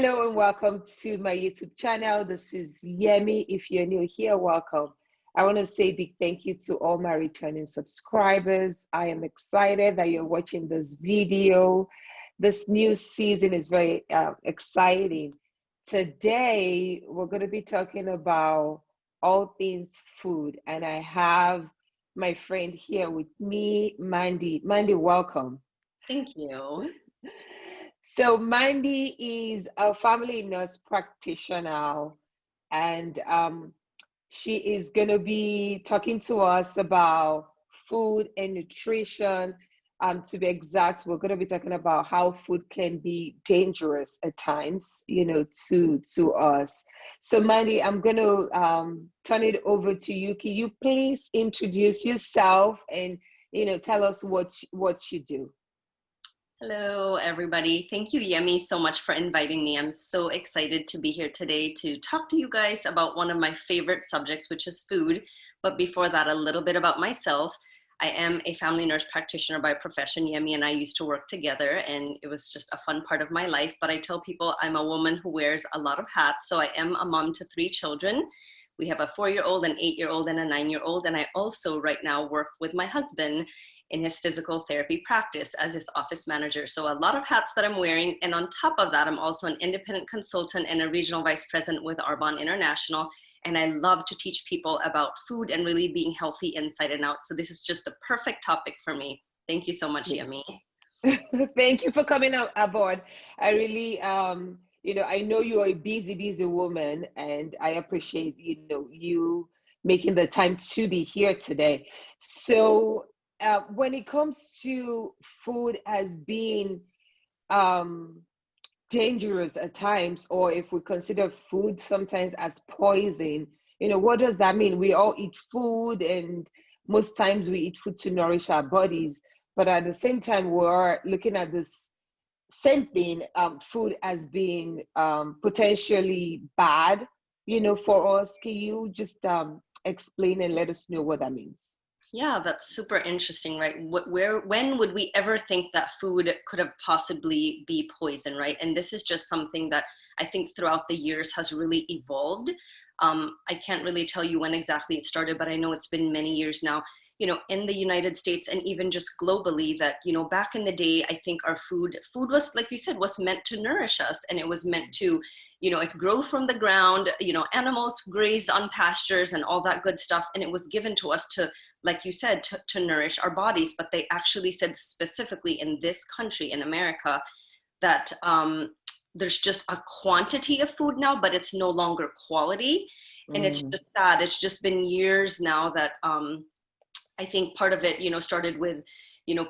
Hello and welcome to my YouTube channel. This is Yemi. If you're new here, welcome. I want to say a big thank you to all my returning subscribers. I am excited that you're watching this video. This new season is very exciting. Today, we're going to be talking about all things food, and I have my friend here with me, Mandy. Mandy, welcome. Thank you. So Mandy is a family nurse practitioner, and she is going to be talking to us about food and nutrition. To be exact, we're going to be talking about how food can be dangerous at times, to us. So Mandy, I'm going to turn it over to you. Can you please introduce yourself and tell us what you do? Hello, everybody. Thank you, Yemi, so much for inviting me. I'm so excited to be here today to talk to you guys about one of my favorite subjects, which is food. But before that, a little bit about myself. I am a family nurse practitioner by profession. Yemi and I used to work together, and it was just a fun part of my life. But I tell people I'm a woman who wears a lot of hats. So I am a mom to 3 children. We have a 4-year-old, an 8-year-old, and a 9-year-old. And I also right now work with my husband in his physical therapy practice as his office manager. So a lot of hats that I'm wearing. And on top of that, I'm also an independent consultant and a regional vice president with Arbonne International. And I love to teach people about food and really being healthy inside and out. So this is just the perfect topic for me. Thank you so much, Yemi. Thank you for coming aboard. I really, I know you're a busy woman, and I appreciate, you making the time to be here today. So when it comes to food as being dangerous at times, or if we consider food sometimes as poison, what does that mean? We all eat food, and most times we eat food to nourish our bodies, but at the same time we're looking at this same thing, food as being potentially bad, for us. Can you just explain and let us know what that means? Yeah, that's super interesting, right? When would we ever think that food could have possibly be poison, right? And this is just something that I think throughout the years has really evolved. I can't really tell you when exactly it started, but I know it's been many years now, in the United States and even just globally that, back in the day, I think our food was, like you said, was meant to nourish us, and it was meant to, it grew from the ground, animals grazed on pastures and all that good stuff. And it was given to us to, like you said, to nourish our bodies. But they actually said specifically in this country, in America, that there's just a quantity of food now, but it's no longer quality. And it's just sad. It's just been years now that I think part of it, started with,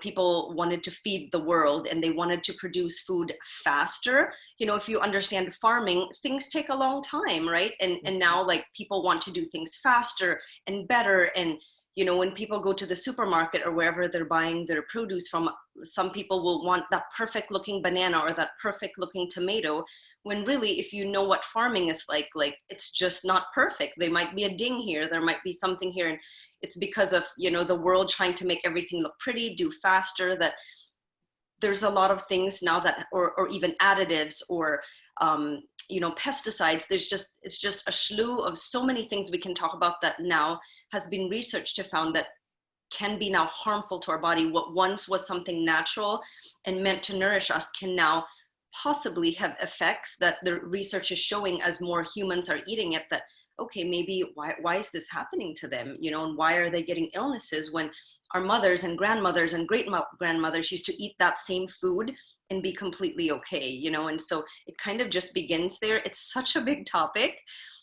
people wanted to feed the world and they wanted to produce food faster. If you understand farming, things take a long time, right? And now like people want to do things faster and better. And when people go to the supermarket or wherever they're buying their produce from, some people will want that perfect looking banana or that perfect looking tomato, when really, if you know what farming is like it's just not perfect. There might be a ding here, there might be something here. And it's because of, the world trying to make everything look pretty, do faster, that there's a lot of things now that, or even additives or, pesticides. It's just a slew of so many things we can talk about that now has been researched to found that can be now harmful to our body. What once was something natural and meant to nourish us can now possibly have effects that the research is showing as more humans are eating it, that, okay, maybe why is this happening to them? And why are they getting illnesses when our mothers and grandmothers and great grandmothers used to eat that same food and be completely okay, and so it kind of just begins there. It's such a big topic,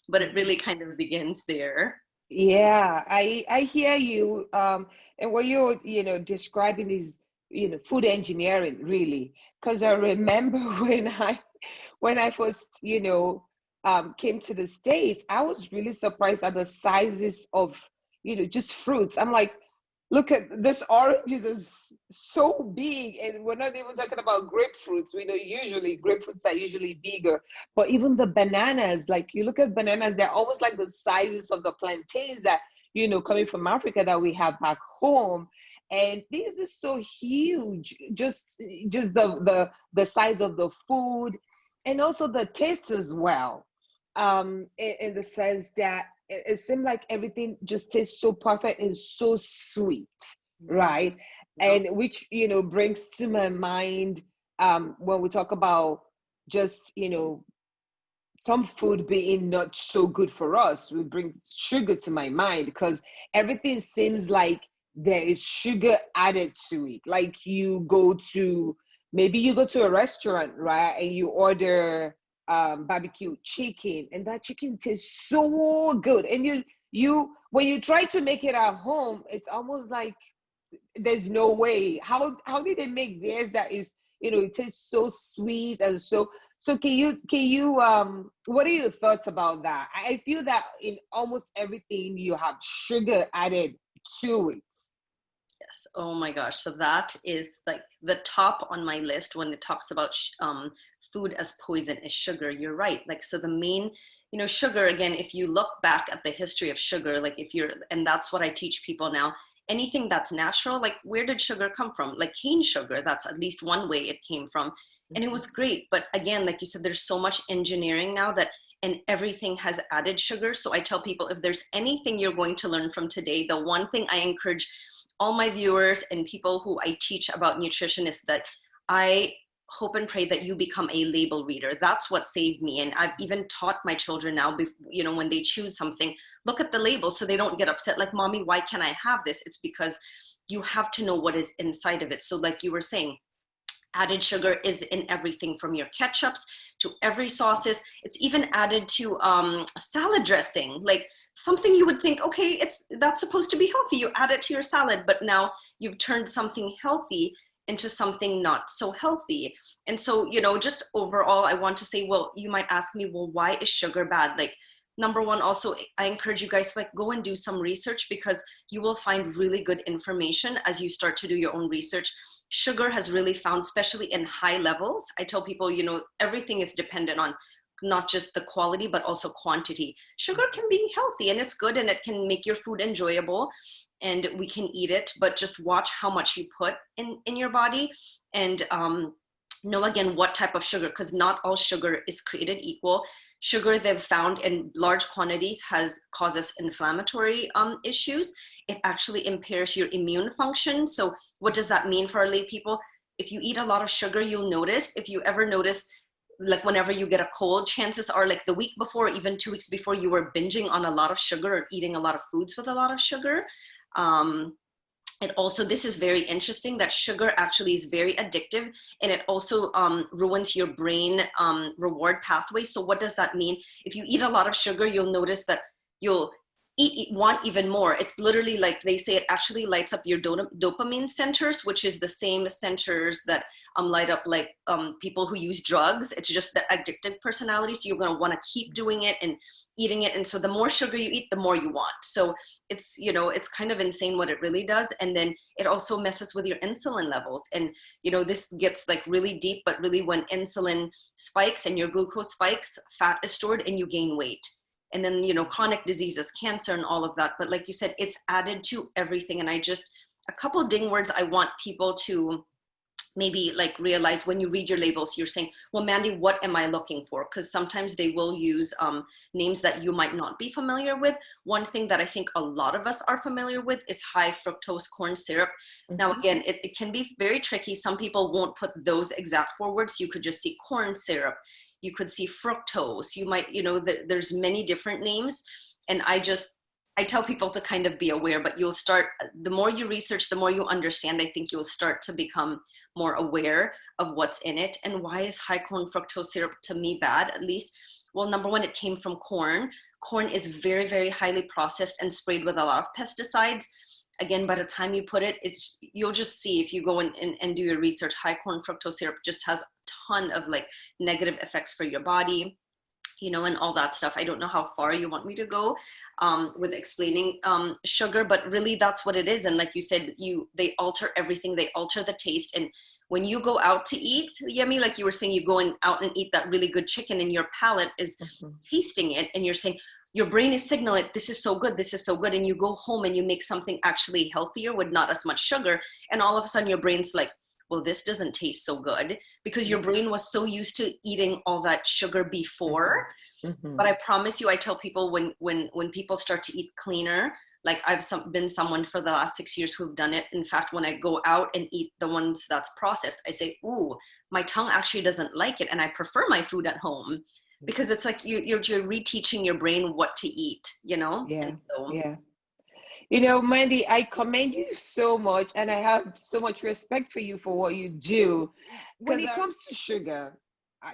but it really kind of begins there. Yeah, I hear you. And what you're, describing is, food engineering, really. Because I remember when I first, came to the States, I was really surprised at the sizes of, just fruits. I'm like, look at this oranges is so big, and we're not even talking about grapefruits. We know usually grapefruits are usually bigger, but even the bananas, like you look at bananas, they're almost like the sizes of the plantains that, coming from Africa that we have back home. And these are so huge, just the size of the food. and also the taste as well, in the sense that it seemed like everything just tastes so perfect and so sweet, Mhm. right? Yep. And which, brings to my mind, when we talk about just, some food being not so good for us, will bring sugar to my mind, because everything seems like there is sugar added to it. Like maybe you go to a restaurant, right, and you order barbecue chicken, and that chicken tastes so good, and you when you try to make it at home, it's almost like there's no way. How did they make theirs that is, it tastes so sweet and so can you what are your thoughts about that? I feel that in almost everything you have sugar added to it. Yes. Oh my gosh. So that is like the top on my list when it talks about food as poison is sugar. You're right. Like, so the main, sugar, again, if you look back at the history of sugar, like and that's what I teach people now, anything that's natural, like where did sugar come from? Like cane sugar, that's at least one way it came from. And it Mhm. was great. But again, like you said, there's so much engineering now that, and everything has added sugar. So I tell people, if there's anything you're going to learn from today, the one thing I encourage all my viewers and people who I teach about nutrition is that I hope and pray that you become a label reader. That's what saved me. And I've even taught my children now, when they choose something, look at the label so they don't get upset like, mommy, why can't I have this? It's because you have to know what is inside of it. So like you were saying, added sugar is in everything from your ketchups to every sauces. It's even added to salad dressing. Like something you would think, okay, that's supposed to be healthy. You add it to your salad, but now you've turned something healthy into something not so healthy. And so, just overall, I want to say, well, you might ask me, well, why is sugar bad? Like, number one, also, I encourage you guys to like go and do some research, because you will find really good information as you start to do your own research. Sugar has really found, especially in high levels, I tell people, everything is dependent on not just the quality, but also quantity. Sugar can be healthy and it's good and it can make your food enjoyable and we can eat it, but just watch how much you put in your body. And know again what type of sugar, because not all sugar is created equal. Sugar they've found in large quantities causes inflammatory issues. It actually impairs your immune function. So what does that mean for our lay people? If you eat a lot of sugar, you'll notice, if you ever notice, like whenever you get a cold, chances are like the week before, even 2 weeks before, you were binging on a lot of sugar or eating a lot of foods with a lot of sugar. Um, it also, this is very interesting, that sugar actually is very addictive, and it also ruins your brain reward pathway. So what does that mean? If you eat a lot of sugar, you'll notice that you'll want even more. It's literally like they say, it actually lights up your dopamine centers, which is the same centers that light up like people who use drugs. It's just the addictive personality. So you're going to want to keep doing it and eating it. And so the more sugar you eat, the more you want. So it's kind of insane what it really does. And then it also messes with your insulin levels. And this gets like really deep, but really when insulin spikes and your glucose spikes, fat is stored and you gain weight. And then chronic diseases, cancer and all of that. But like you said, it's added to everything. And a couple of ding words I want people to maybe like realize when you read your labels. You're saying, well, Mandy, what am I looking for? Because sometimes they will use names that you might not be familiar with. One thing that I think a lot of us are familiar with is high fructose corn syrup. Now, Mhm. again, it can be very tricky. Some people won't put those exact 4 words. You could just see corn syrup. You could see fructose. You might, there's many different names. And I tell people to kind of be aware, but you'll start, the more you research, the more you understand, I think you'll start to become more aware of what's in it. And why is high corn fructose syrup to me bad, at least? Well, number one, it came from corn. Corn is very, very highly processed and sprayed with a lot of pesticides. Again, by the time you put it, you'll just see if you go and do your research, high corn fructose syrup just has a ton of like negative effects for your body, and all that stuff. I don't know how far you want me to go with explaining sugar, but really that's what it is. And like you said, they alter everything. They alter the taste. And when you go out to eat, Yummy, like you were saying, you go out and eat that really good chicken and your palate is Mhm. tasting it and you're saying, your brain is signaling, this is so good, this is so good. And you go home and you make something actually healthier with not as much sugar. And all of a sudden your brain's like, well, this doesn't taste so good, because your brain was so used to eating all that sugar before. Mm-hmm. But I promise you, I tell people, when people start to eat cleaner, like I've been someone for the last 6 years who've done it. In fact, when I go out and eat the ones that's processed, I say, ooh, my tongue actually doesn't like it, and I prefer my food at home, because it's like you're reteaching your brain what to eat, you know? Yeah. And so, Yeah. You know, Mandy, I commend you so much, and I have so much respect for you for what you do. When it comes to sugar, I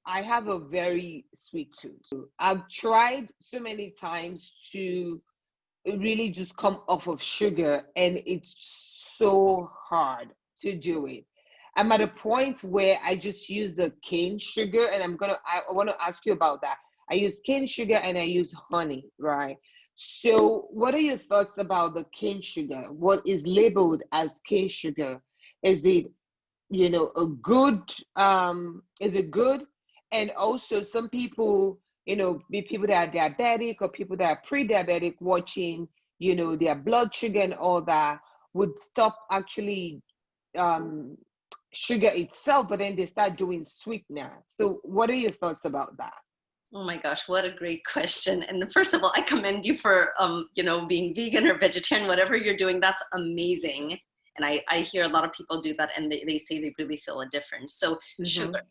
I have a very sweet tooth. I've tried so many times to really just come off of sugar, and it's so hard to do it. I'm at a point where I just use the cane sugar, and I want to ask you about that. I use cane sugar and I use honey, right? So what are your thoughts about the cane sugar? What is labeled as cane sugar? Is it, a good, is it good? And also some people, the people that are diabetic or people that are pre-diabetic, watching, their blood sugar and all that, would stop actually um sugar itself, but then they start doing sweetener. So what are your thoughts about that? oh my gosh, what a great question. And first of all, I commend you for, being vegan or vegetarian, whatever you're doing, that's amazing. And I hear a lot of people do that, and they say they really feel a difference. So Mm-hmm. sugar,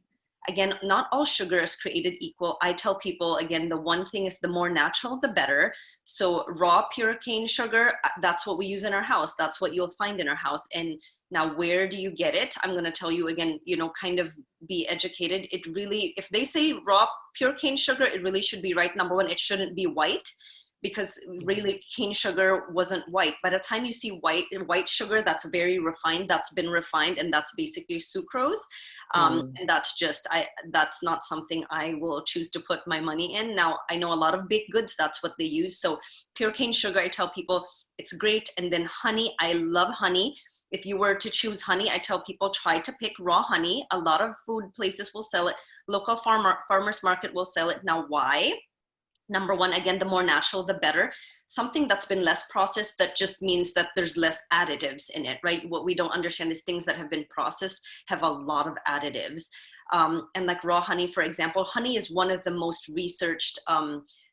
again, not all sugar is created equal. I tell people, again, the one thing is the more natural, the better. So raw pure cane sugar, that's what we use in our house. That's what you'll find in our house. And now, where do you get it? I'm going to tell you again, kind of be educated. It really, if they say raw pure cane sugar, it really should be right. Number one, it shouldn't be white, because really cane sugar wasn't white. By the time you see white sugar, that's very refined, that's been refined, and that's basically sucrose. And that's not something I will choose to put my money in. Now, I know a lot of baked goods, that's what they use. So pure cane sugar, I tell people it's great. And then honey, I love honey. If you were to choose honey, I tell people try to pick raw honey. A lot of food places will sell it. Local farmers market will sell it. Now, why? Number one, again, the more natural, the better. Something that's been less processed, that just means that there's less additives in it, right? What we don't understand is things that have been processed have a lot of additives. And like raw honey, for example, honey is one of the most researched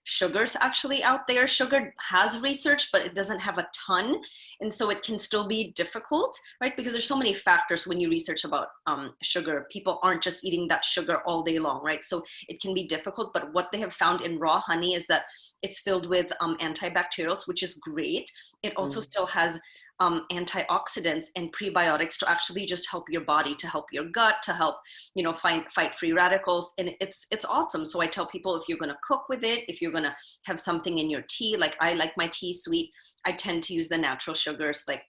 sugars actually out there. Sugar has research, but it doesn't have a ton. And so it can still be difficult, right? Because there's so many factors when you research about sugar. People aren't just eating that sugar all day long, right? So it can be difficult, but what they have found in raw honey is that it's filled with antibacterials, which is great. It also still has antioxidants and prebiotics to actually just help your body, to help your gut, to help fight free radicals, and it's awesome. So I tell people, if you're going to cook with it, if you're going to have something in your tea, like I like my tea sweet, I tend to use the natural sugars, like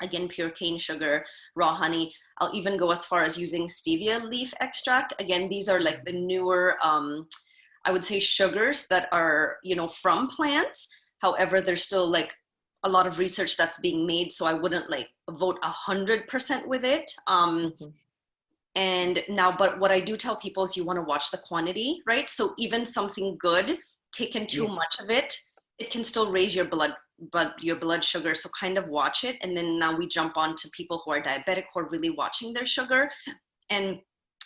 again, pure cane sugar, raw honey. I'll even go as far as using stevia leaf extract. Again, these are like the newer I would say sugars that are from plants. However, there's still like a lot of research that's being made, so I wouldn't like vote 100% with it. And now, but what I do tell people is you want to watch the quantity, right? So even something good, taken too Yes. much of it, it can still raise your blood sugar. So kind of watch it. And then now we jump on to people who are diabetic, who are really watching their sugar. And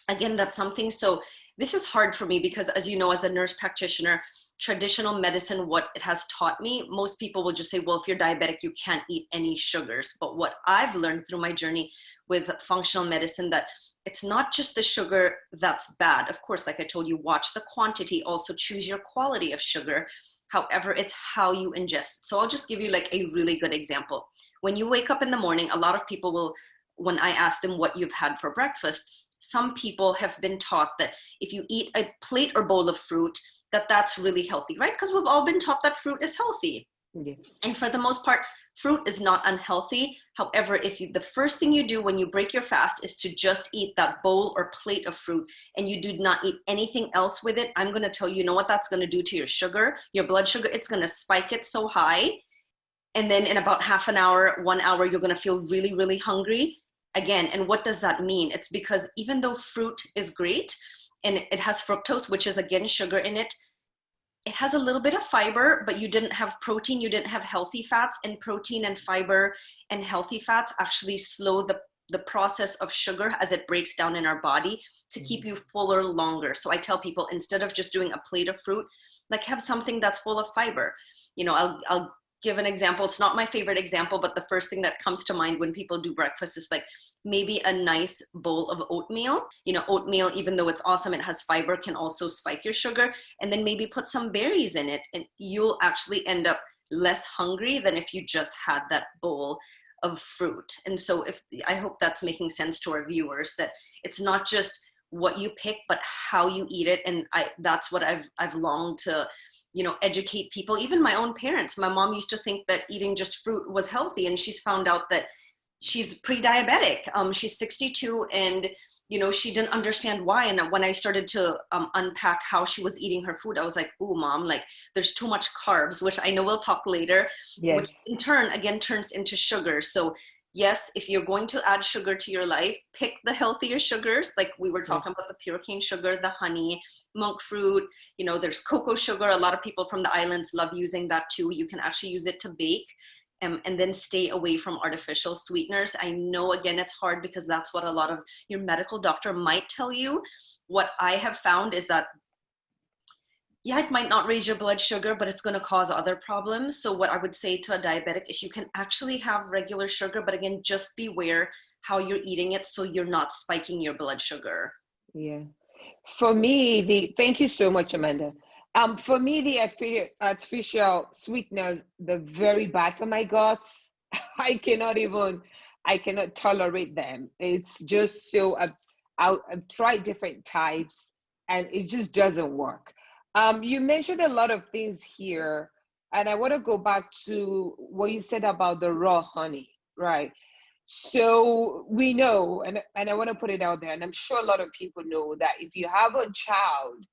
again, that's something. So this is hard for me because, as you know, as a nurse practitioner, traditional medicine, what it has taught me, most people will just say, well, if you're diabetic, you can't eat any sugars. But what I've learned through my journey with functional medicine, that it's not just the sugar that's bad. Of course, like I told you, watch the quantity, also choose your quality of sugar. However, it's how you ingest. So I'll just give you like a really good example. When you wake up in the morning, a lot of people will, when I ask them what you've had for breakfast, some people have been taught that if you eat a plate or bowl of fruit, that's really healthy, right? Because we've all been taught that fruit is healthy. Yes. And for the most part, fruit is not unhealthy. However, the first thing you do when you break your fast is to just eat that bowl or plate of fruit, and you do not eat anything else with it, I'm going to tell you, you know what that's going to do to your sugar, your blood sugar? It's going to spike it so high. And then in about half an hour, 1 hour, you're going to feel really, really hungry again. And what does that mean? It's because even though fruit is great and it has fructose, which is again sugar in it, it has a little bit of fiber, but you didn't have protein, you didn't have healthy fats, and protein and fiber and healthy fats actually slow the the process of sugar as it breaks down in our body to keep you fuller longer. So I tell people, instead of just doing a plate of fruit, like have something that's full of fiber. You know, I'll give an example. It's not my favorite example, but the first thing that comes to mind when people do breakfast is like maybe a nice bowl of oatmeal. You know, oatmeal, even though it's awesome, it has fiber, can also spike your sugar. And then maybe put some berries in it, and you'll actually end up less hungry than if you just had that bowl of fruit. And so if I hope that's making sense to our viewers, that it's not just what you pick, but how you eat it. And that's what I've longed to, you know, educate people, even my own parents. My mom used to think that eating just fruit was healthy, and she's found out that she's pre-diabetic. She's 62, and you know, she didn't understand why. And when I started to unpack how she was eating her food, I was like, "Oh, mom, like there's too much carbs," which I know we'll talk later, which Yes. in turn again turns into sugar. So yes, if you're going to add sugar to your life, pick the healthier sugars, like we were Yes. talking about, the pure cane sugar, the honey, monk fruit. You know, there's cocoa sugar. A lot of people from the islands love using that too. You can actually use it to bake. And then stay away from artificial sweeteners. I know, again, it's hard because that's what a lot of your medical doctor might tell you. What I have found is that, yeah, it might not raise your blood sugar, but it's going to cause other problems. So what I would say to a diabetic is you can actually have regular sugar, but again, just beware how you're eating it so you're not spiking your blood sugar. Yeah. For me, thank you so much, Amanda. For me, the artificial sweeteners, they're very bad for my guts. I cannot even, I cannot tolerate them. It's just so, I've tried different types and it just doesn't work. You mentioned a lot of things here, and I want to go back to what you said about the raw honey, right? So we know, and I want to put it out there, and I'm sure a lot of people know that if you have a child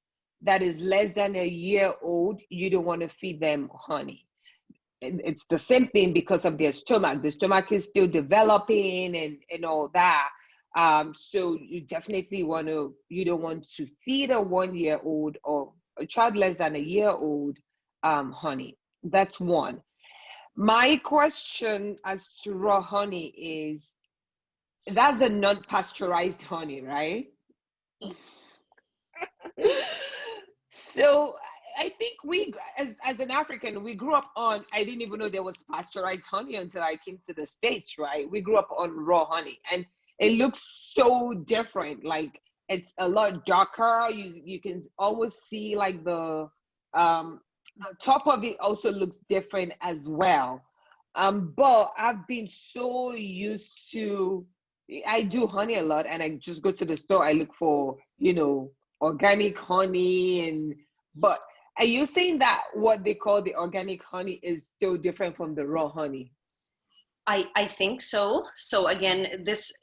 that is less than a year old, you don't want to feed them honey. And it's the same thing because of their stomach. The stomach is still developing and all that. So you definitely you don't want to feed a 1 year old or a child less than a year old honey. That's one. My question as to raw honey is, that's a non-pasteurized honey, right? So I think as an African, we grew up on, I didn't even know there was pasteurized honey until I came to the States, right? We grew up on raw honey, and it looks so different. Like it's a lot darker. You can almost see like the top of it also looks different as well. But I've been so used to, I do honey a lot, and I just go to the store. I look for, organic honey, but are you saying that what they call the organic honey is still different from the raw honey? I think so. So again, this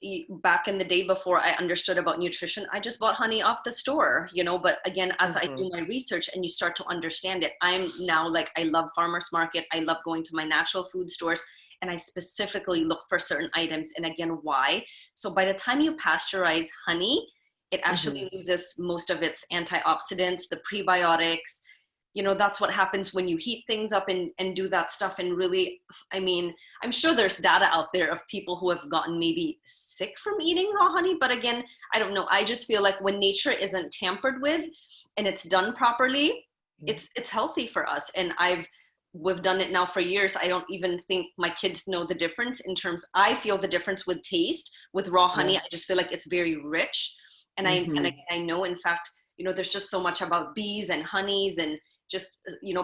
back in the day before I understood about nutrition, I just bought honey off the store, but again, as I Mm-hmm. do my research and you start to understand it, I'm now like, I love farmers market. I love going to my natural food stores, and I specifically look for certain items. And again, why? So by the time you pasteurize honey, it Mm-hmm. actually loses most of its antioxidants, the prebiotics. That's what happens when you heat things up and do that stuff. And really, I mean, I'm sure there's data out there of people who have gotten maybe sick from eating raw honey. But again, I don't know. I just feel like when nature isn't tampered with and it's done properly, Yeah. it's healthy for us. And we've done it now for years. I don't even think my kids know the difference in terms, I feel the difference with taste with raw honey. Yeah. I just feel like it's very rich. And Mm-hmm. I know, in fact, there's just so much about bees and honeys and just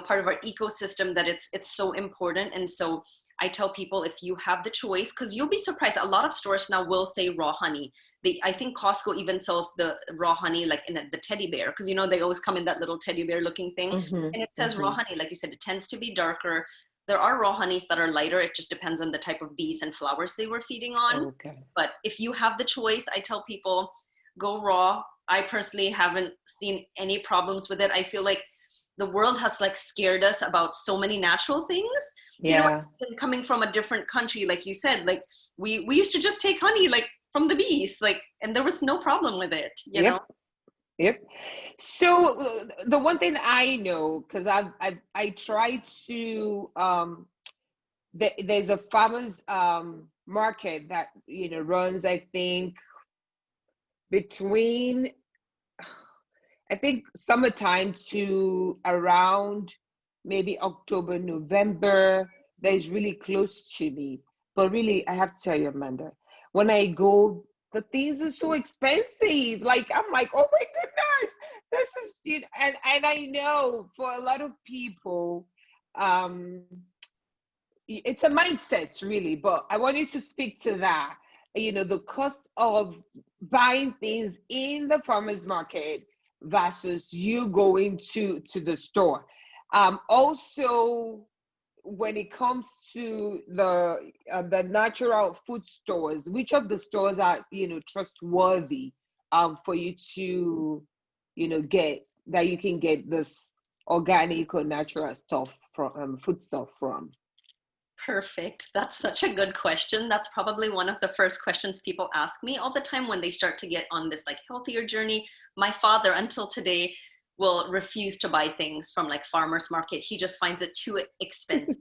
part of our ecosystem that it's so important. And so I tell people, if you have the choice, because you'll be surprised, a lot of stores now will say raw honey. I think Costco even sells the raw honey like in the teddy bear, because they always come in that little teddy bear looking thing, Mm-hmm. and it says raw Mm-hmm. honey. Like you said, it tends to be darker. There are raw honeys that are lighter. It just depends on the type of bees and flowers they were feeding on. Okay. But if you have the choice, I tell people, go raw. I personally haven't seen any problems with it. I feel like the world has like scared us about so many natural things. Yeah. Coming from a different country, like you said, like we used to just take honey like from the bees, like, and there was no problem with it. Yep. Yep. So the one thing I know, because I try to there's a farmers market that runs, I think, between, I think, summertime to around maybe October, November. That is really close to me. But really, I have to tell you, Amanda, when I go, the things are so expensive. Like, I'm like, oh my goodness, this is, and I know for a lot of people, um, it's a mindset really, but I want you to speak to that. The cost of buying things in the farmers market versus you going to the store. Also, when it comes to the natural food stores, which of the stores are trustworthy for you to get, that you can get this organic or natural stuff from, food stuff from? Perfect. That's such a good question. That's probably one of the first questions people ask me all the time when they start to get on this like healthier journey. My father, until today, will refuse to buy things from like farmers market. He just finds it too expensive,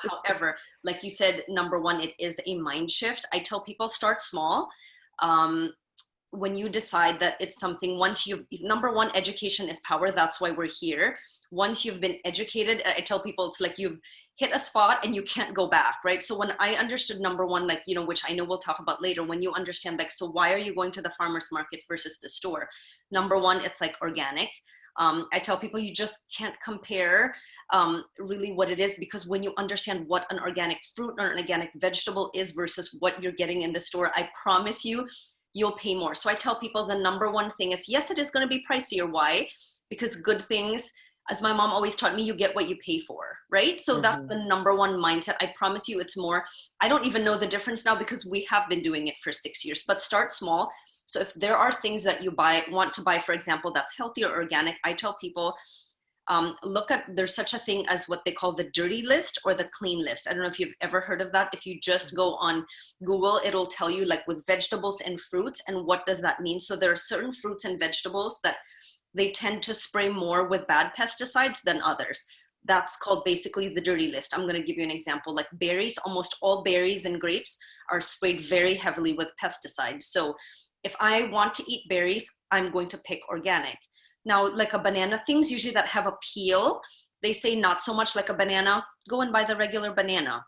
However, like you said, number one, it is a mind shift. I tell people start small. When you decide that it's something, once you've, number one, education is power. That's why we're here. Once you've been educated, I tell people it's like you've hit a spot and you can't go back, right? So when I understood number one, like, which I know we'll talk about later, when you understand, like, so why are you going to the farmer's market versus the store? Number one, it's like organic. I tell people you just can't compare really what it is, because when you understand what an organic fruit or an organic vegetable is versus what you're getting in the store, I promise you, you'll pay more. So I tell people the number one thing is, yes, it is going to be pricier. Why? Because good things, as my mom always taught me, you get what you pay for, right? So that's the number one mindset. I promise you it's more. I don't even know the difference now because we have been doing it for 6 years, but start small. So if there are things that you want to buy, for example, that's healthy or organic, I tell people, look at, there's such a thing as what they call the dirty list or the clean list. I don't know if you've ever heard of that. If you just go on Google, it'll tell you like with vegetables and fruits, and what does that mean? So there are certain fruits and vegetables that they tend to spray more with bad pesticides than others. That's called basically the dirty list. I'm going to give you an example. Like berries, almost all berries and grapes are sprayed very heavily with pesticides. So if I want to eat berries, I'm going to pick organic. Now, like a banana, things usually that have a peel, they say not so much. Like a banana, go and buy the regular banana.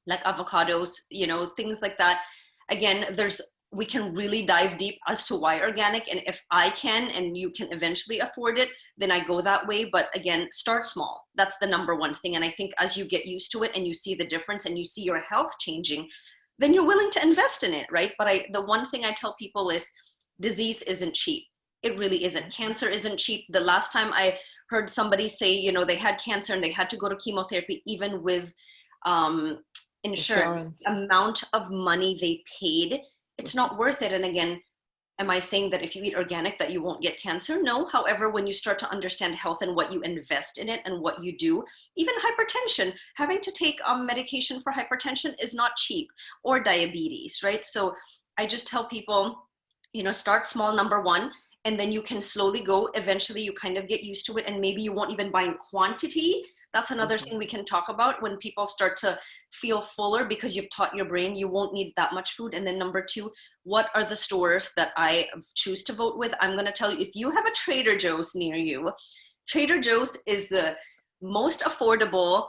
Like avocados, things like that. Again, we can really dive deep as to why organic, and if I can and you can eventually afford it, then I go that way. But again, start small. That's the number one thing. And I think as you get used to it and you see the difference and you see your health changing, then you're willing to invest in it, right? But the one thing I tell people is disease isn't cheap. It really isn't. Cancer isn't cheap. The last time I heard somebody say, they had cancer and they had to go to chemotherapy, even with insurance, the amount of money they paid, it's not worth it. And again, am I saying that if you eat organic that you won't get cancer? No. However, when you start to understand health and what you invest in it and what you do, even hypertension, having to take medication for hypertension is not cheap, or diabetes, right? So I just tell people, start small, number one, and then you can slowly go. Eventually you kind of get used to it, and maybe you won't even buy in quantity. That's another thing we can talk about. When people start to feel fuller because you've taught your brain you won't need that much food. And then number two, what are the stores that I choose to vote with? I'm going to tell you, if you have a Trader Joe's near you, Trader Joe's is the most affordable,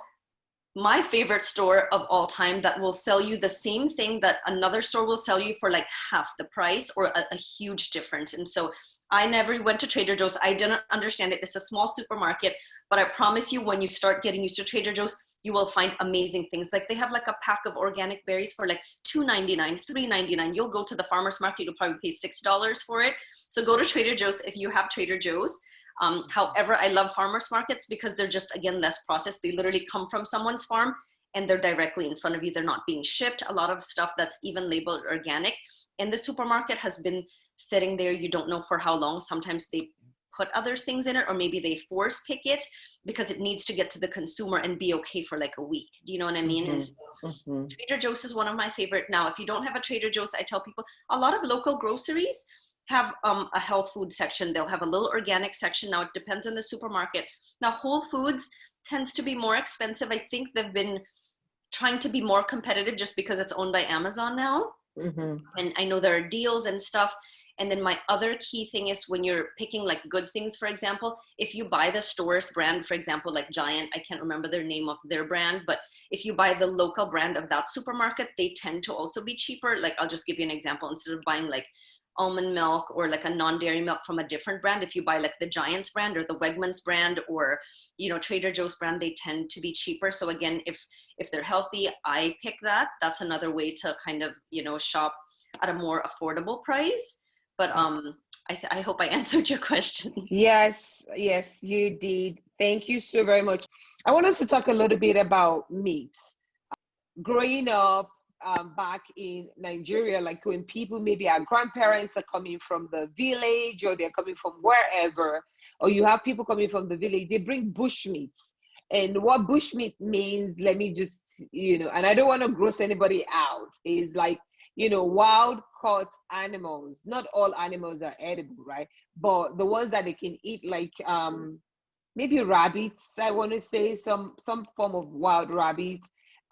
my favorite store of all time, that will sell you the same thing that another store will sell you for like half the price, or a huge difference. And so I never went to Trader Joe's. I didn't understand it. It's a small supermarket, but I promise you, when you start getting used to Trader Joe's, you will find amazing things. Like they have like a pack of organic berries for like $2.99, $3.99. You'll go to the farmer's market, you'll probably pay $6 for it. So go to Trader Joe's if you have Trader Joe's. However, I love farmers markets because they're just, again, less processed. They literally come from someone's farm and they're directly in front of you. They're not being shipped. A lot of stuff that's even labeled organic in the supermarket has been sitting there, you don't know for how long. Sometimes they put other things in it, or maybe they force pick it because it needs to get to the consumer and be okay for like a week. Do you know what I mean? And so Trader Joe's is one of my favorite. Now, if you don't have a Trader Joe's, I tell people a lot of local groceries have a health food section. They'll have a little organic section. Now, it depends on the supermarket. Now, Whole Foods tends to be more expensive. I think they've been trying to be more competitive just because it's owned by Amazon now. Mm-hmm. And I know there are deals and stuff. And then my other key thing is when you're picking like good things, for example, if you buy the store's brand, for example, like Giant, I can't remember their name of their brand, but if you buy the local brand of that supermarket, they tend to also be cheaper. Like, I'll just give you an example. Instead of buying like almond milk or like a non-dairy milk from a different brand, if you buy like the Giant's brand or the Wegmans brand or, you know, Trader Joe's brand, they tend to be cheaper. So again, if they're healthy, I pick that. That's another way to kind of, you know, shop at a more affordable price. But I hope I answered your question. Yes, yes, you did. Thank you so very much. I want us to talk a little bit about meats. Growing up back in Nigeria, like when people, maybe our grandparents are coming from the village or they're coming from wherever, or you have people coming from the village, they bring bush meats. And what bush meat means, let me just, you know, and I don't want to gross anybody out, is like, you know, wild caught animals. Not all animals are edible, right? But the ones that they can eat, like maybe rabbits, I want to say, some form of wild rabbit.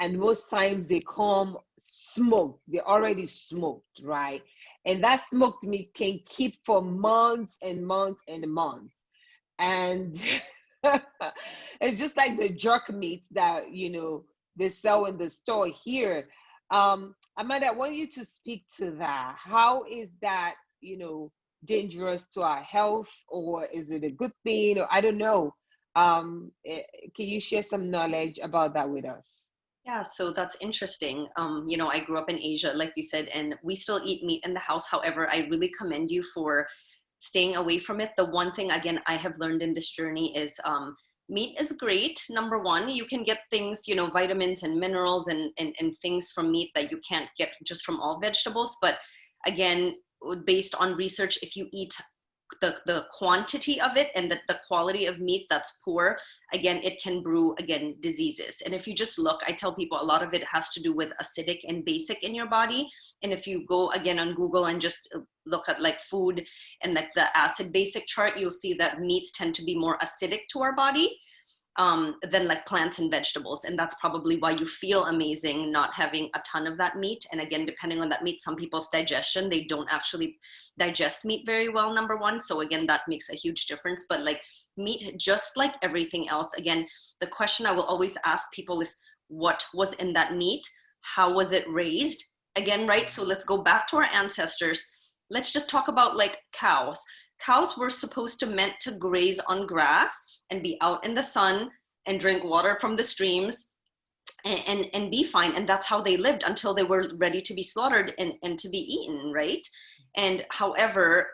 And most times they come smoked, they're already smoked, right? And that smoked meat can keep for months and months and months. And it's just like the jerk meat that, you know, they sell in the store here. Amanda, I want you to speak to that. How is that, you know, dangerous to our health, or is it a good thing, or I don't know. Can you share some knowledge about that with us? Yeah, so that's interesting. You know, I grew up in Asia, like you said, and we still eat meat in the house. However, I really commend you for staying away from it. The one thing, again, I have learned in this journey is meat is great. Number one, you can get things, you know, vitamins and minerals and things from meat that you can't get just from all vegetables. But again, based on research, if you eat the quantity of it and the quality of meat that's poor, again, it can brew, again, diseases. And if you just look, I tell people a lot of it has to do with acidic and basic in your body. And if you go again on Google and just look at like food and like the acid basic chart, you'll see that meats tend to be more acidic to our body than like plants and vegetables. And that's probably why you feel amazing not having a ton of that meat. And again, depending on that meat, some people's digestion, they don't actually digest meat very well, number one. So again, that makes a huge difference. But like meat, just like everything else, again, the question I will always ask people is, what was in that meat? How was it raised? Again, right? So let's go back to our ancestors. Let's just talk about like cows. Cows were supposed to meant to graze on grass and be out in the sun and drink water from the streams and be fine. And that's how they lived until they were ready to be slaughtered and to be eaten, right? And however,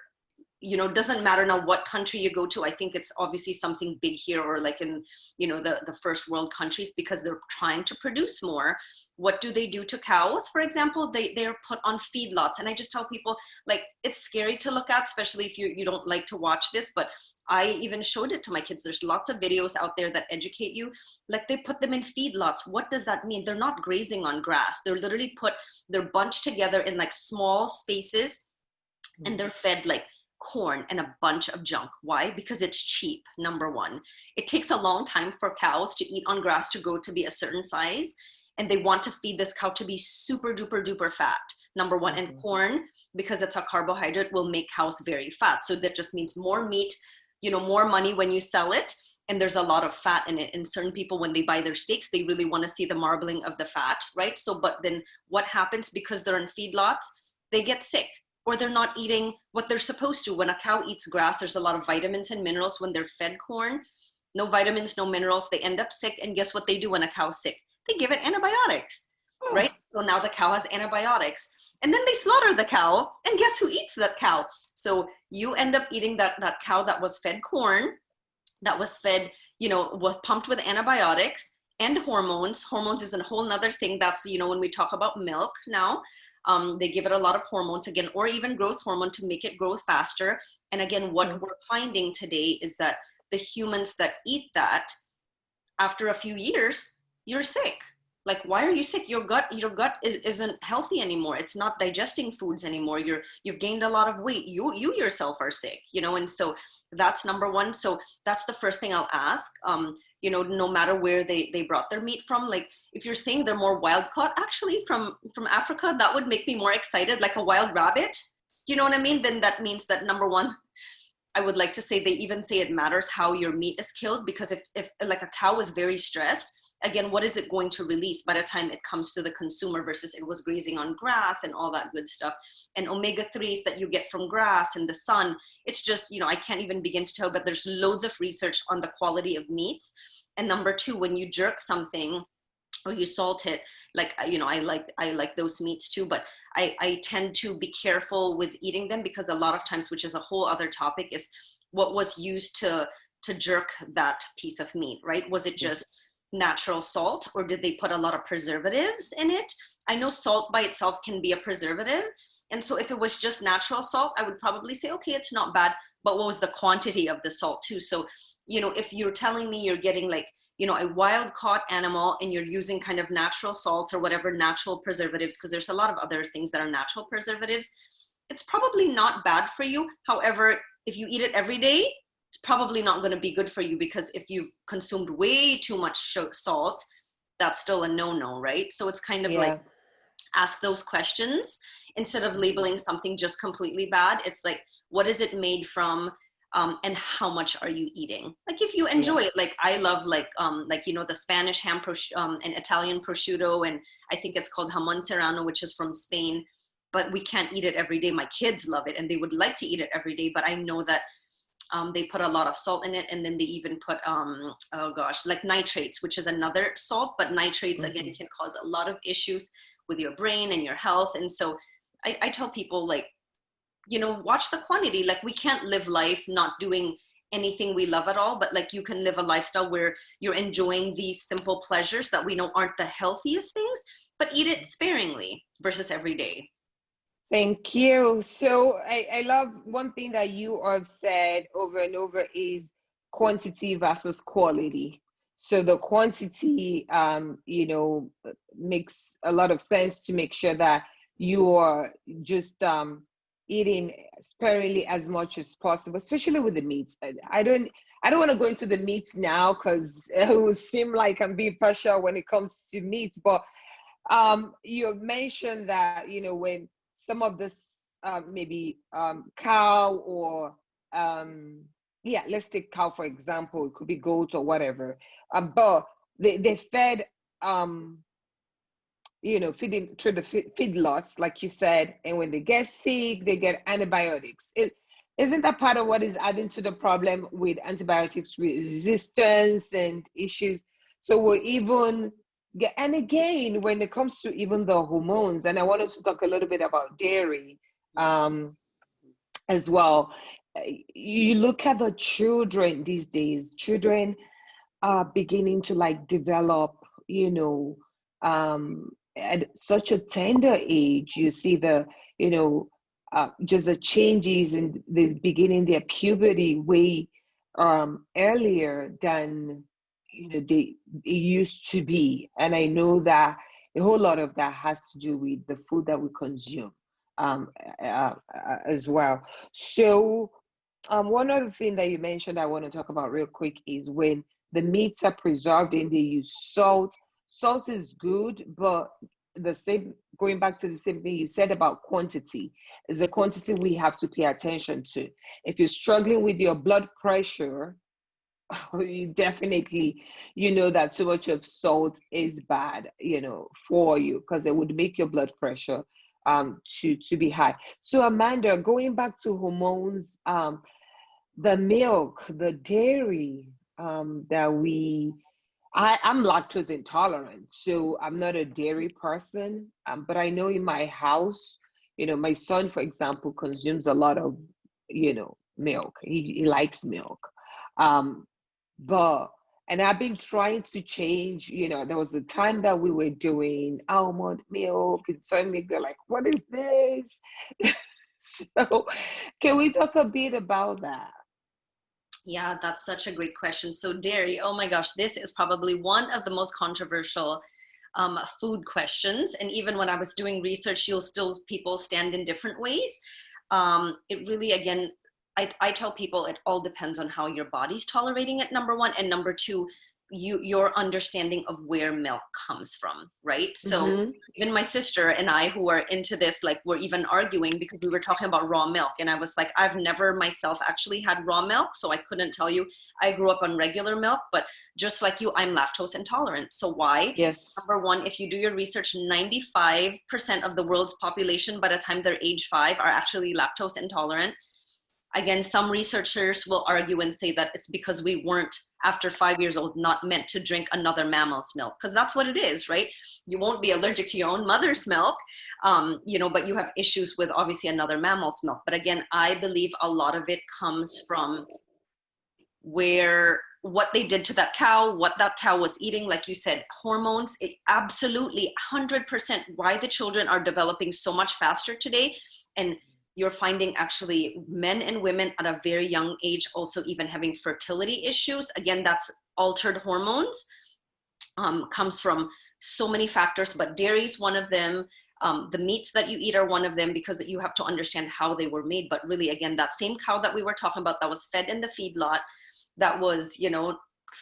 you know, doesn't matter now what country you go to. I think it's obviously something big here, or like in, you know, the first world countries, because they're trying to produce more. What do they do to cows? For example, they're put on feedlots. And I just tell people, like, it's scary to look at, especially if you don't like to watch this, but I even showed it to my kids. There's lots of videos out there that educate you. Like, they put them in feedlots. What does that mean? They're not grazing on grass. They're literally they're bunched together in like small spaces, and they're fed like corn and a bunch of junk. Why? Because it's cheap, number one. It takes a long time for cows to eat on grass to grow to be a certain size. And they want to feed this cow to be super duper duper fat, number one. And corn, because it's a carbohydrate, will make cows very fat. So that just means more meat, you know, more money when you sell it. And there's a lot of fat in it. And certain people, when they buy their steaks, they really want to see the marbling of the fat, right? So, but then what happens, because they're in feedlots, they get sick, or they're not eating what they're supposed to. When a cow eats grass, there's a lot of vitamins and minerals. When they're fed corn, no vitamins, no minerals, they end up sick. And guess what they do when a cow's sick? They give it antibiotics, right? So now the cow has antibiotics. And then they slaughter the cow, and guess who eats that cow? So you end up eating that cow that was fed corn, that was fed, you know, was pumped with antibiotics and hormones. Hormones is a whole nother thing. That's, you know, when we talk about milk now, they give it a lot of hormones again, or even growth hormone to make it grow faster. And again, what we're finding today is that the humans that eat that, after a few years, you're sick. Like, why are you sick? Your gut isn't healthy anymore. It's not digesting foods anymore. You've gained a lot of weight. You yourself are sick, you know. And so that's number one. So that's the first thing I'll ask. You know, no matter where they brought their meat from, like if you're saying they're more wild caught, actually from Africa, that would make me more excited, like a wild rabbit. You know what I mean? Then that means that number one, I would like to say they even say it matters how your meat is killed, because if like a cow is very stressed, again, what is it going to release by the time it comes to the consumer versus it was grazing on grass and all that good stuff. And omega-3s that you get from grass and the sun, it's just, you know, I can't even begin to tell, but there's loads of research on the quality of meats. And number two, when you jerk something or you salt it, like, you know, I like those meats too, but I tend to be careful with eating them, because a lot of times, which is a whole other topic, is what was used to jerk that piece of meat, right? Was it just natural salt, or did they put a lot of preservatives in it? I know salt by itself can be a preservative, and so if it was just natural salt, I would probably say, okay, it's not bad, but what was the quantity of the salt too? So, you know, if you're telling me you're getting like, you know, a wild caught animal and you're using kind of natural salts or whatever natural preservatives, because there's a lot of other things that are natural preservatives, it's probably not bad for you. However, if you eat it every day, it's probably not going to be good for you, because if you've consumed way too much salt, that's still a no-no, right? So it's kind of like, Yeah. ask those questions instead of labeling something just completely bad. It's like, what is it made from? And how much are you eating? Like, if you Yeah. enjoy it, like I love you know, the Spanish ham and Italian prosciutto, and I think it's called jamon serrano, which is from Spain, but we can't eat it every day. My kids love it and they would like to eat it every day, but I know that they put a lot of salt in it, and then they even put oh gosh, like nitrates, which is another salt, but nitrates again Mhm. can cause a lot of issues with your brain and your health. And so I tell people, like, you know, watch the quantity. Like, we can't live life not doing anything we love at all, but like, you can live a lifestyle where you're enjoying these simple pleasures that we know aren't the healthiest things, but eat it sparingly versus every day. Thank you. So I love one thing that you have said over and over is quantity versus quality. So the quantity, makes a lot of sense to make sure that you are just eating sparingly as much as possible, especially with the meats. I don't want to go into the meats now because it will seem like I'm being partial when it comes to meats, but you mentioned that, when some of this maybe cow or yeah, let's take cow for example, it could be goat or whatever, but they fed um feeding through the feedlots, like you said, and when they get sick, they get antibiotics. Isn't that part of what is adding to the problem with antibiotics resistance and issues? So we're even and again, when it comes to even the hormones, and I wanted to talk a little bit about dairy um, as well. You look at the children these days, children are beginning to like develop, at such a tender age. You see the, just the changes in the beginning their puberty way earlier than it used to be. And I know that a whole lot of that has to do with the food that we consume um, as well. So one other thing that you mentioned I want to talk about real quick is when the meats are preserved and they use salt. Salt is good, but the same, going back to the same thing you said about quantity, is the quantity we have to pay attention to. If you're struggling with your blood pressure, you definitely, that too much of salt is bad, for you, because it would make your blood pressure to be high. So Amanda, going back to hormones, the milk, the dairy that I'm lactose intolerant, so I'm not a dairy person. But I know in my house, my son, for example, consumes a lot of, milk. He likes milk. Um, but and I've been trying to change, there was a time that we were doing almond milk and soy milk. They're like, what is this? So can we talk a bit about that? Yeah, that's such a great question. So dairy, oh my gosh, this is probably one of the most controversial food questions. And even when I was doing research, people stand in different ways. It really, again, I tell people it all depends on how your body's tolerating it, number one, and number two, your understanding of where milk comes from, right? So Mm-hmm. even my sister and I, who are into this, like, we're even arguing because we were talking about raw milk, and I was like, I've never myself actually had raw milk, so I couldn't tell you. I grew up on regular milk, but just like you, I'm lactose intolerant. So why? Yes. Number one, if you do your research, 95% of the world's population by the time they're age 5 are actually lactose intolerant. Again, some researchers will argue and say that it's because we weren't, after 5 years old, not meant to drink another mammal's milk, because that's what it is, right? You won't be allergic to your own mother's milk, but you have issues with obviously another mammal's milk. But again, I believe a lot of it comes from what they did to that cow, what that cow was eating, like you said, hormones. It absolutely 100% why the children are developing so much faster today. And you're finding actually men and women at a very young age also even having fertility issues. Again, that's altered hormones. Comes from so many factors, but dairy is one of them. The meats that you eat are one of them, because you have to understand how they were made. But really, again, that same cow that we were talking about that was fed in the feedlot, that was,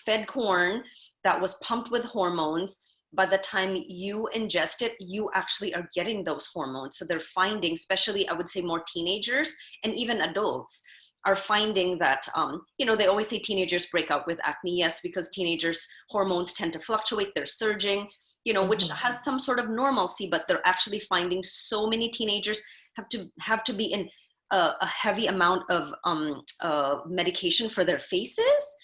fed corn, that was pumped with hormones, by the time you ingest it, you actually are getting those hormones. So they're finding, especially I would say more teenagers and even adults are finding that, they always say teenagers break out with acne. Yes, because teenagers' hormones tend to fluctuate, they're surging, which has some sort of normalcy, but they're actually finding so many teenagers have to be in a heavy amount of medication for their faces.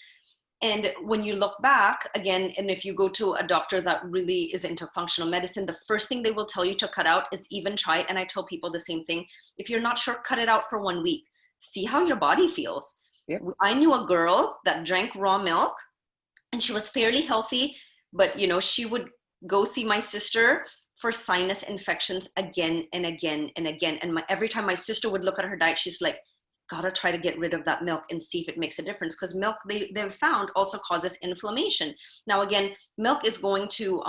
And when you look back again, and if you go to a doctor that really is into functional medicine, the first thing they will tell you to cut out is even try it. And I tell people the same thing. If you're not sure, cut it out for 1 week. See how your body feels. Yep. I knew a girl that drank raw milk and she was fairly healthy, but she would go see my sister for sinus infections again and again and again. And every time my sister would look at her diet, she's like, gotta try to get rid of that milk and see if it makes a difference, because milk they've found also causes inflammation. Now again, milk is going to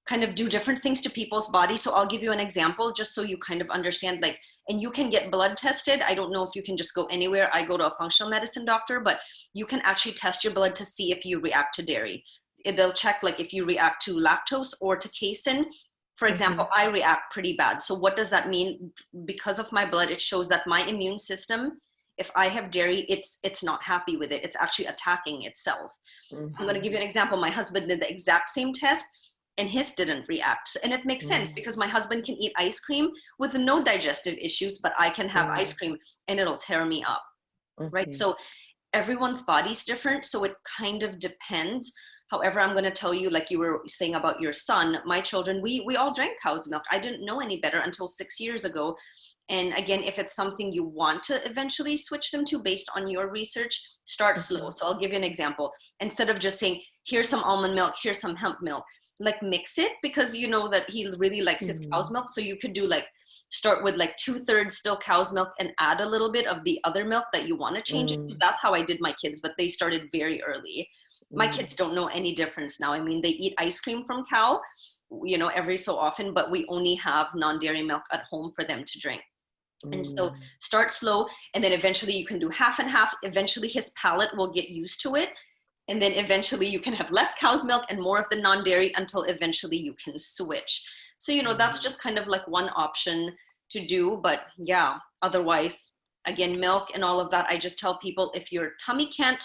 kind of do different things to people's bodies. So I'll give you an example just so you kind of understand, and you can get blood tested. I don't know if you can just go anywhere. I go to a functional medicine doctor, but you can actually test your blood to see if you react to dairy. They'll check if you react to lactose or to casein. For example, I react pretty bad. So what does that mean? Because of my blood, it shows that my immune system, if I have dairy, it's not happy with it. It's actually attacking itself. I'm going to give you an example. My husband did the exact same test and his didn't react. And it makes sense because my husband can eat ice cream with no digestive issues, but I can have ice cream and it'll tear me up, right? So everyone's body's different. So it kind of depends. However, I'm going to tell you, like you were saying about your son, my children, we all drank cow's milk. I didn't know any better until 6 years ago. And again, if it's something you want to eventually switch them to based on your research, start slow. So I'll give you an example. Instead of just saying, here's some almond milk, here's some hemp milk, mix it, because you know that he really likes his cow's milk. So you could do start with 2/3 still cow's milk and add a little bit of the other milk that you want to change it to. That's how I did my kids, but they started very early. My kids don't know any difference now. I mean, they eat ice cream from cow, every so often, but we only have non-dairy milk at home for them to drink. And so start slow, and then eventually you can do half and half. Eventually his palate will get used to it. And then eventually you can have less cow's milk and more of the non-dairy until eventually you can switch. So, that's just kind of one option to do. But yeah, otherwise, again, milk and all of that, I just tell people, if your tummy can't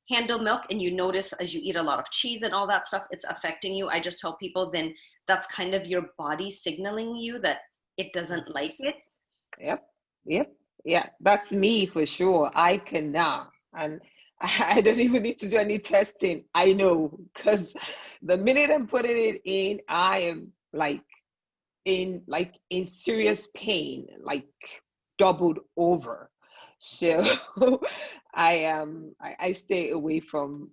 handle milk and you notice as you eat a lot of cheese and all that stuff, it's affecting you, I just tell people then that's kind of your body signaling you that it doesn't like it. Yep. Yeah, that's me for sure. I cannot. And I don't even need to do any testing. I know, because the minute I'm putting it in, I am in serious pain, doubled over. So I stay away from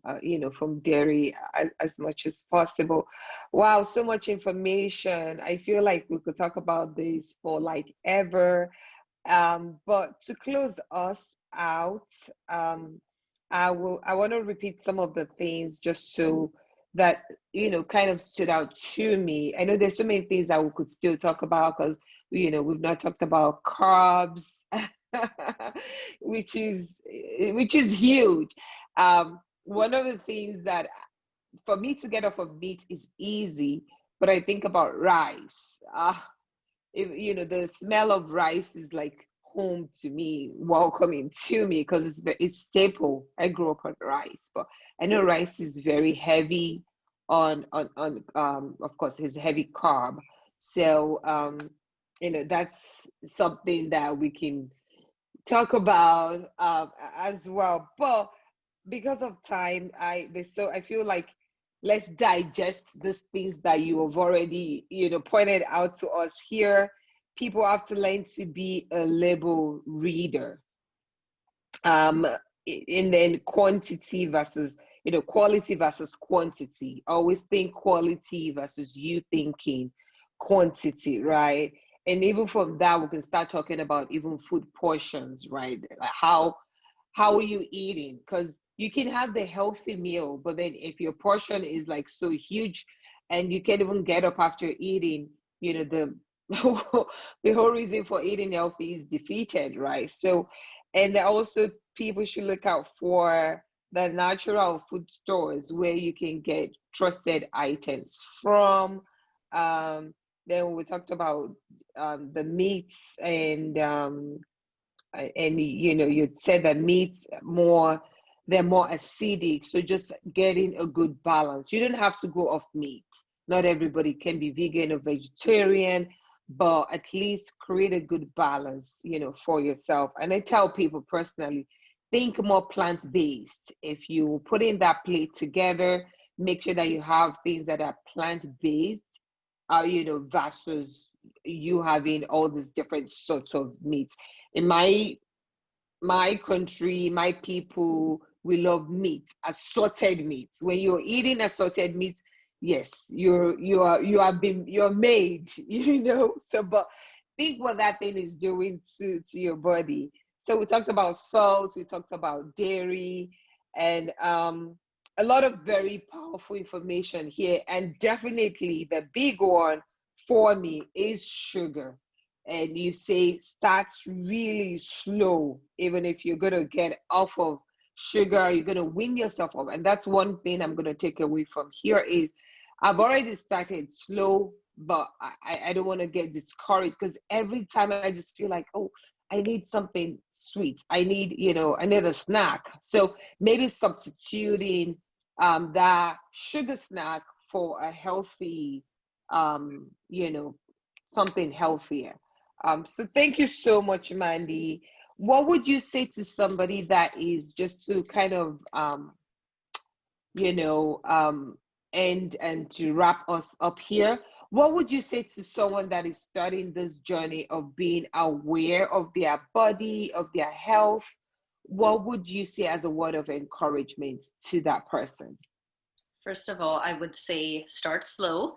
from dairy as much as possible. Wow, so much information. I feel like we could talk about this for ever. But to close us out, I want to repeat some of the things just so that kind of stood out to me. I know there's so many things that we could still talk about, because we've not talked about carbs, which is huge. One of the things that for me to get off of meat is easy, but I think about rice. If the smell of rice is like home to me, welcoming to me, because it's staple. I grew up on rice, but I know rice is very heavy on of course it's heavy carb. So that's something that we can talk about as well. But because of time, I feel like let's digest these things that you have already pointed out to us here. People have to learn to be a label reader, um and then quantity versus quality versus quantity. Always think quality versus you thinking quantity, right? And even from that, we can start talking about even food portions, right? Like how are you eating? Because you can have the healthy meal, but then if your portion is like so huge and you can't even get up after eating, the the whole reason for eating healthy is defeated, right? So, and also people should look out for the natural food stores where you can get trusted items from. Then we talked about the meats, and you said that meats they're more acidic, so just getting a good balance. You don't have to go off meat. Not everybody can be vegan or vegetarian, but at least create a good balance for yourself. And I tell people personally, think more plant-based. If you put in that plate together, make sure that you have things that are plant-based, versus you having all these different sorts of meats. In my country, my people, we love meat, assorted meat. When you're eating assorted meat, yes, you're made, So, but think what that thing is doing to your body. So we talked about salt, we talked about dairy, and a lot of very powerful information here. And definitely the big one for me is sugar. And you say start really slow. Even if you're going to get off of sugar, you're going to wean yourself off. And that's one thing I'm going to take away from here is I've already started slow, but I don't want to get discouraged, because every time I just feel like, oh, I need something sweet. I need, I need a snack. So maybe substituting that sugar snack for a healthy, something healthier. So thank you so much, Mandy. What would you say to somebody that is, just to kind of, you know, um, and to wrap us up here, what would you say to someone that is starting this journey of being aware of their body, of their health? What would you say as a word of encouragement to that person? First of all, I would say start slow.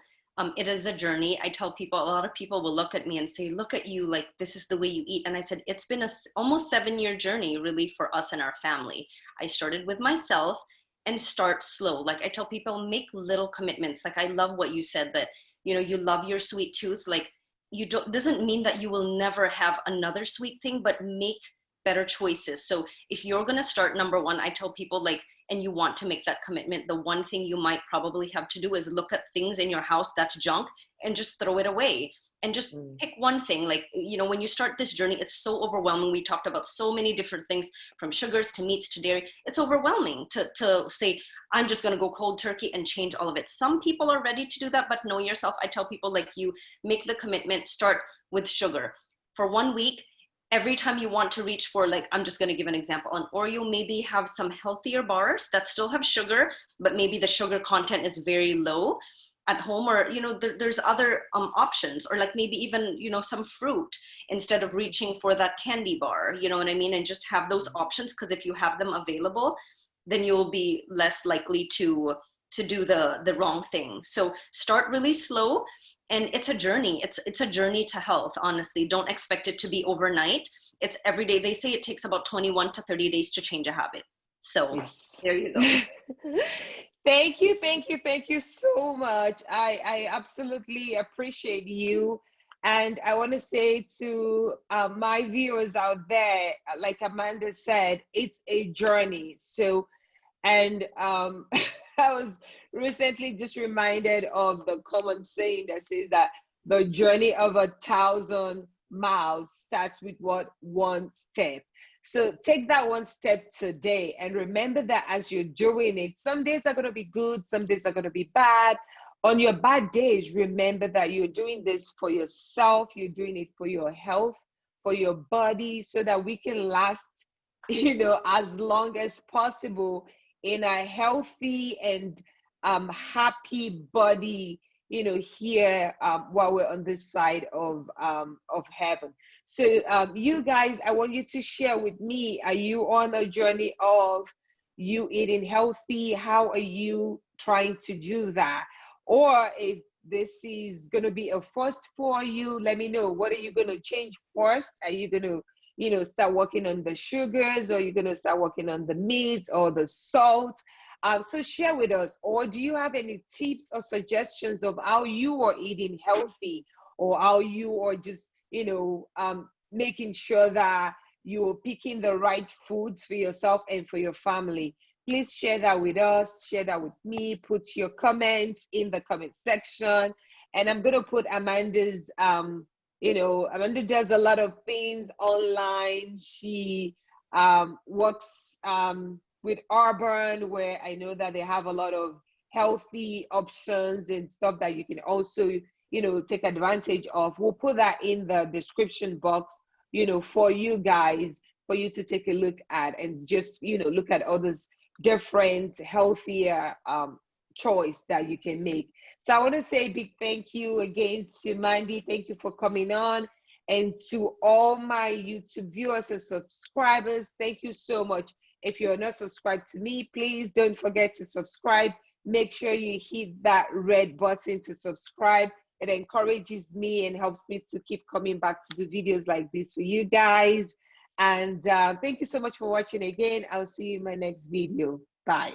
It is a journey. I tell people, a lot of people will look at me and say, look at you, like this is the way you eat. And I said, it's been almost 7-year journey really for us and our family. I started with myself, and start slow. Like I tell people, make little commitments. Like I love what you said, that, you love your sweet tooth. Like you don't, doesn't mean that you will never have another sweet thing, but make better choices. So if you're going to start, number one, I tell people, like, and you want to make that commitment, the one thing you might probably have to do is look at things in your house that's junk and just throw it away, and just Mm. pick one thing. Like, when you start this journey, it's so overwhelming. We talked about so many different things, from sugars to meats to dairy. It's overwhelming to say, I'm just going to go cold turkey and change all of it. Some people are ready to do that, but know yourself. I tell people, like, you make the commitment, start with sugar for 1 week. Every time you want to reach for, like, I'm just going to give an example, an Oreo, maybe have some healthier bars that still have sugar, but maybe the sugar content is very low at home, or there's other options, or like maybe even some fruit instead of reaching for that candy bar, you know what I mean, and just have those options, because if you have them available, then you'll be less likely to do the wrong thing. So start really slow, and it's a journey. It's a journey to health. Honestly, don't expect it to be overnight. It's every day. They say it takes about 21 to 30 days to change a habit. So Yes. there you go. Thank you so much. I absolutely appreciate you. And I want to say to my viewers out there, like Amanda said, it's a journey. So, and I was recently just reminded of the common saying that says that the journey of 1,000 miles starts with what? One step. So take that one step today and remember that as you're doing it, some days are going to be good, some days are going to be bad. On your bad days, remember that you're doing this for yourself, you're doing it for your health, for your body, so that we can last, as long as possible in a healthy and happy body, here while we're on this side of heaven. So you guys, I want you to share with me, are you on a journey of you eating healthy? How are you trying to do that? Or if this is going to be a first for you, let me know. What are you going to change first? Are you going to start working on the sugars, or you're going to start working on the meat or the salt? So share with us. Or do you have any tips or suggestions of how you are eating healthy, or how you are just, making sure that you're picking the right foods for yourself and for your family? Please share that with us, share that with me, put your comments in the comment section. And I'm going to put Amanda's Amanda does a lot of things online. She works with Urban, where I know that they have a lot of healthy options and stuff that you can also, take advantage of. We'll put that in the description box, for you guys, for you to take a look at and just, look at others different, healthier choice that you can make. So I want to say a big thank you again to Mandy. Thank you for coming on. And to all my YouTube viewers and subscribers, thank you so much. If you're not subscribed to me, please don't forget to subscribe. Make sure you hit that red button to subscribe. It encourages me and helps me to keep coming back to do videos like this for you guys. And thank you so much for watching again. I'll see you in my next video. Bye.